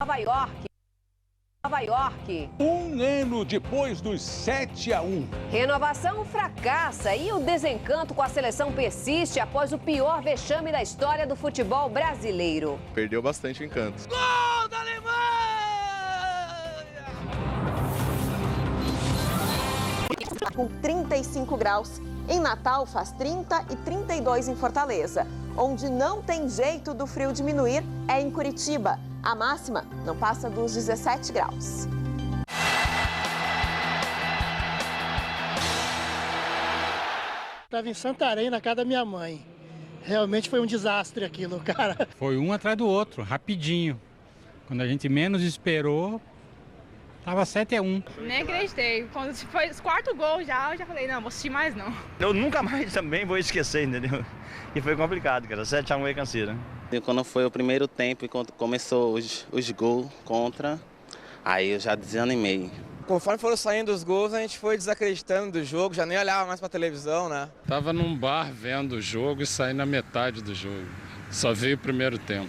Nova York. Um ano depois dos 7-1. Renovação fracassa e o desencanto com a seleção persiste após o pior vexame da história do futebol brasileiro. Perdeu bastante o encanto. Gol da Alemanha! Com 35 graus. Em Natal faz 30 e 32 em Fortaleza. Onde não tem jeito do frio diminuir é em Curitiba. A máxima não passa dos 17 graus. Estava em Santarém, na casa da minha mãe. Realmente foi um desastre aquilo, cara. Foi um atrás do outro, rapidinho. Quando a gente menos esperou, tava 7-1. Nem acreditei. Quando foi o quarto gol já, eu já falei, não, vou assistir mais não. Eu nunca mais também vou esquecer, entendeu? E foi complicado, cara. 7-1 é canseira. Quando foi o primeiro tempo e quando começou os gols contra, aí eu já desanimei. Conforme foram saindo os gols, a gente foi desacreditando do jogo, já nem olhava mais pra televisão, né? Tava num bar vendo o jogo e saí na metade do jogo. Só veio o primeiro tempo.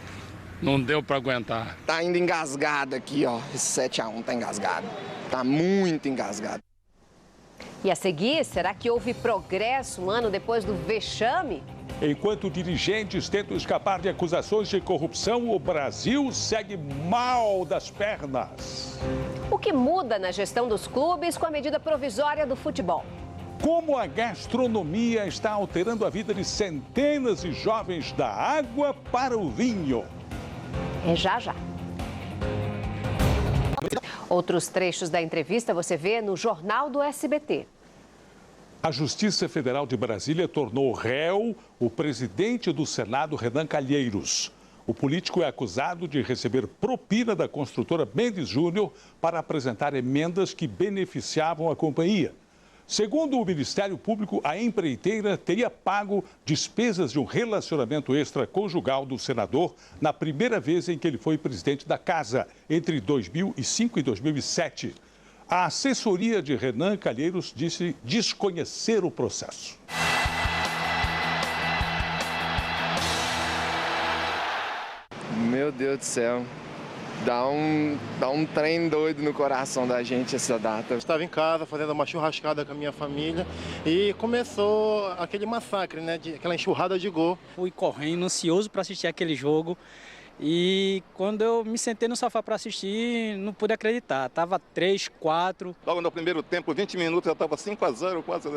Não deu pra aguentar. Tá ainda engasgado aqui, ó. Esse 7-1 tá engasgado. Tá muito engasgado. E a seguir, será que houve progresso um ano depois do vexame? Enquanto dirigentes tentam escapar de acusações de corrupção, o Brasil segue mal das pernas. O que muda na gestão dos clubes com a medida provisória do futebol? Como a gastronomia está alterando a vida de centenas de jovens da água para o vinho. É já. Outros trechos da entrevista você vê no Jornal do SBT. A Justiça Federal de Brasília tornou réu o presidente do Senado, Renan Calheiros. O político é acusado de receber propina da construtora Mendes Júnior para apresentar emendas que beneficiavam a companhia. Segundo o Ministério Público, a empreiteira teria pago despesas de um relacionamento extraconjugal do senador na primeira vez em que ele foi presidente da casa, entre 2005 e 2007. A assessoria de Renan Calheiros disse desconhecer o processo. Meu Deus do céu. Dá um trem doido no coração da gente essa data. Eu estava em casa fazendo uma churrascada com a minha família e começou aquele massacre, né? Aquela enxurrada de gol. Fui correndo, ansioso para assistir aquele jogo. E quando eu me sentei no sofá para assistir, não pude acreditar. Tava 3-4. Logo no primeiro tempo, 20 minutos, já tava 5-0, quase.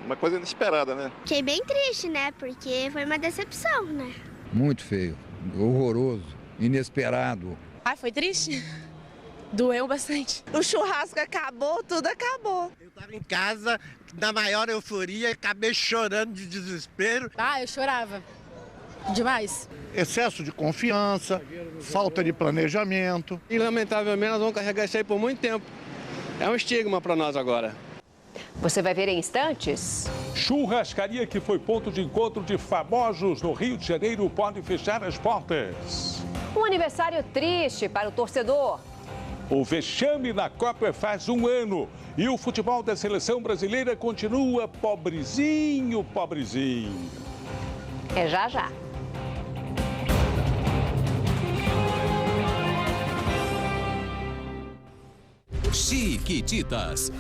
Uma coisa inesperada, né? Fiquei bem triste, né? Porque foi uma decepção, né? Muito feio, horroroso, inesperado. Ai, foi triste. Doeu bastante. O churrasco acabou, tudo acabou. Eu tava em casa, na maior euforia, acabei chorando de desespero. Ah, eu chorava. Demais. Excesso de confiança, falta de planejamento. E lamentavelmente nós vamos carregar isso aí por muito tempo. É um estigma para nós agora. Você vai ver em instantes. Churrascaria que foi ponto de encontro de famosos no Rio de Janeiro pode fechar as portas. Um aniversário triste para o torcedor. O vexame na Copa faz um ano e o futebol da seleção brasileira continua pobrezinho. É já. Chiquititas.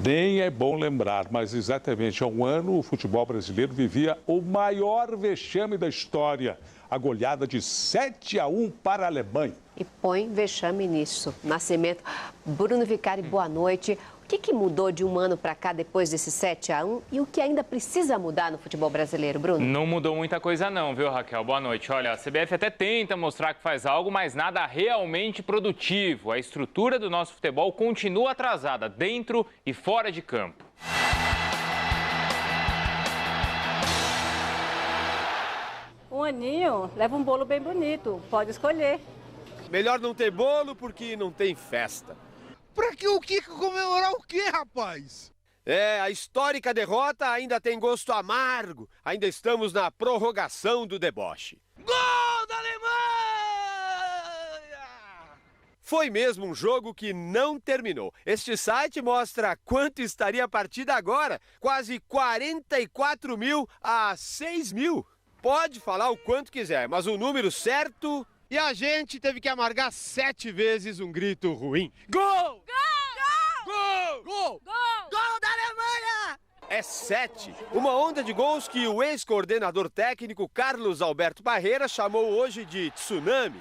Nem é bom lembrar, mas exatamente há um ano o futebol brasileiro vivia o maior vexame da história. A goleada de 7-1 para a Alemanha. E põe vexame nisso. Nascimento. Bruno Vicari, boa noite. O que mudou de um ano para cá depois desse 7-1 e o que ainda precisa mudar no futebol brasileiro, Bruno? Não mudou muita coisa não, viu, Raquel? Boa noite. Olha, a CBF até tenta mostrar que faz algo, mas nada realmente produtivo. A estrutura do nosso futebol continua atrasada, dentro e fora de campo. Um aninho, leva um bolo bem bonito, pode escolher. Melhor não ter bolo porque não tem festa. Pra que o que comemorar o quê, rapaz? A histórica derrota ainda tem gosto amargo. Ainda estamos na prorrogação do deboche. Gol da Alemanha! Foi mesmo um jogo que não terminou. Este site mostra quanto estaria a partida agora. Quase 44 mil a 6 mil. Pode falar o quanto quiser, mas o número certo E a gente teve que amargar 7 vezes um grito ruim. Gol! Gol! Gol! Gol! Gol da Alemanha! É 7. Uma onda de gols que o ex-coordenador técnico Carlos Alberto Parreira chamou hoje de tsunami.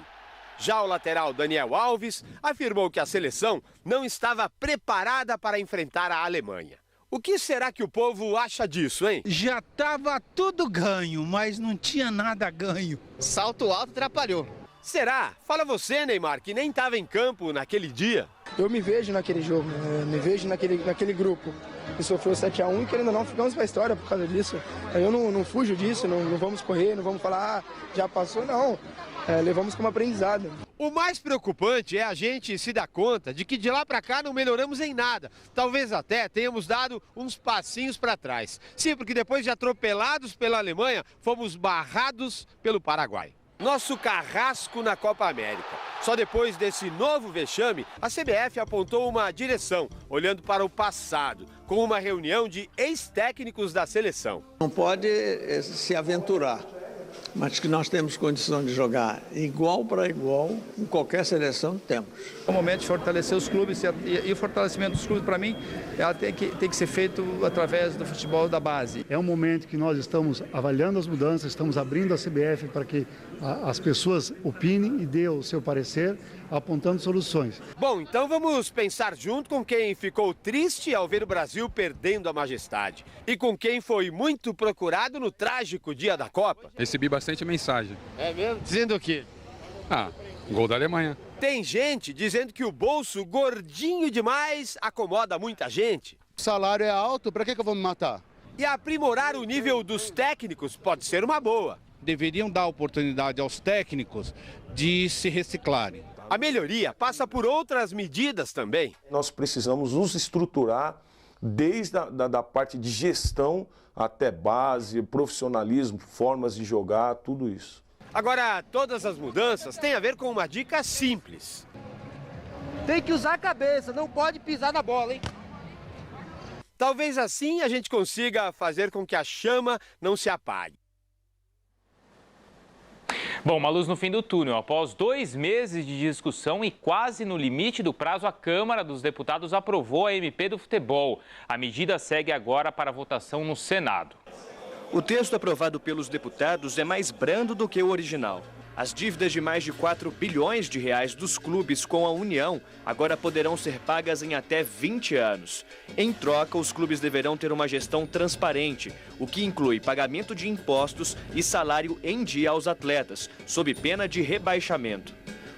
Já o lateral Daniel Alves afirmou que a seleção não estava preparada para enfrentar a Alemanha. O que será que o povo acha disso, hein? Já estava tudo ganho, mas não tinha nada ganho. Salto alto atrapalhou. Será? Fala você, Neymar, que nem estava em campo naquele dia. Eu me vejo naquele jogo, me vejo naquele grupo que sofreu 7-1 e querendo ou não, ficamos para a história por causa disso. Eu não fujo disso, não vamos correr, não vamos falar, já passou, não. Levamos como aprendizado. O mais preocupante é a gente se dar conta de que de lá para cá não melhoramos em nada. Talvez até tenhamos dado uns passinhos para trás. Sim, porque depois de atropelados pela Alemanha, fomos barrados pelo Paraguai. Nosso carrasco na Copa América. Só depois desse novo vexame, a CBF apontou uma direção, olhando para o passado, com uma reunião de ex-técnicos da seleção. Não pode se aventurar, mas que nós temos condição de jogar igual para igual em qualquer seleção, temos. É o momento de fortalecer os clubes e o fortalecimento dos clubes, para mim, tem que ser feito através do futebol da base. É um momento que nós estamos avaliando as mudanças, estamos abrindo a CBF para que as pessoas opinem e dêem o seu parecer, apontando soluções. Bom, então vamos pensar junto com quem ficou triste ao ver o Brasil perdendo a majestade e com quem foi muito procurado no trágico dia da Copa. Recebi bastante mensagem. É mesmo? Dizendo o quê? Gol da Alemanha. Tem gente dizendo que o bolso gordinho demais acomoda muita gente. O salário é alto, para que eu vou me matar? E aprimorar o nível dos técnicos pode ser uma boa. Deveriam dar oportunidade aos técnicos de se reciclarem. A melhoria passa por outras medidas também. Nós precisamos nos estruturar desde da parte de gestão até base, profissionalismo, formas de jogar, tudo isso. Agora, todas as mudanças têm a ver com uma dica simples. Tem que usar a cabeça, não pode pisar na bola, hein? Talvez assim a gente consiga fazer com que a chama não se apague. Bom, uma luz no fim do túnel. Após 2 meses de discussão e quase no limite do prazo, a Câmara dos Deputados aprovou a MP do futebol. A medida segue agora para votação no Senado. O texto aprovado pelos deputados é mais brando do que o original. As dívidas de mais de 4 bilhões de reais dos clubes com a União agora poderão ser pagas em até 20 anos. Em troca, os clubes deverão ter uma gestão transparente, o que inclui pagamento de impostos e salário em dia aos atletas, sob pena de rebaixamento.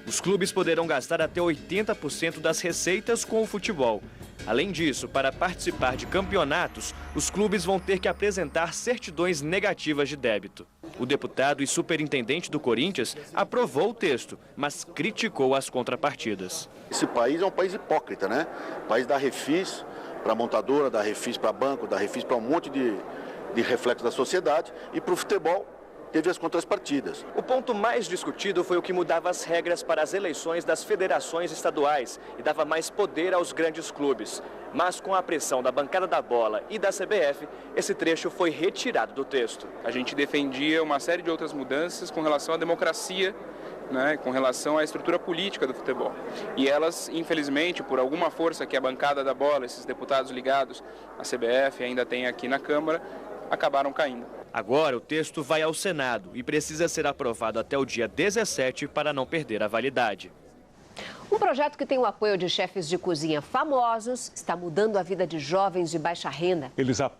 Os clubes poderão gastar até 80% das receitas com o futebol. Além disso, para participar de campeonatos, os clubes vão ter que apresentar certidões negativas de débito. O deputado e superintendente do Corinthians aprovou o texto, mas criticou as contrapartidas. Esse país é um país hipócrita, né? O país da Refis para a montadora, da Refis para banco, da Refis para um monte de reflexo da sociedade e para o futebol teve as contrapartidas. O ponto mais discutido foi o que mudava as regras para as eleições das federações estaduais e dava mais poder aos grandes clubes. Mas com a pressão da bancada da bola e da CBF, esse trecho foi retirado do texto. A gente defendia uma série de outras mudanças com relação à democracia, né, com relação à estrutura política do futebol. E elas, infelizmente, por alguma força que a bancada da bola, esses deputados ligados à CBF ainda tem aqui na Câmara, acabaram caindo. Agora o texto vai ao Senado e precisa ser aprovado até o dia 17 para não perder a validade. Um projeto que tem o apoio de chefes de cozinha famosos está mudando a vida de jovens de baixa renda. Eles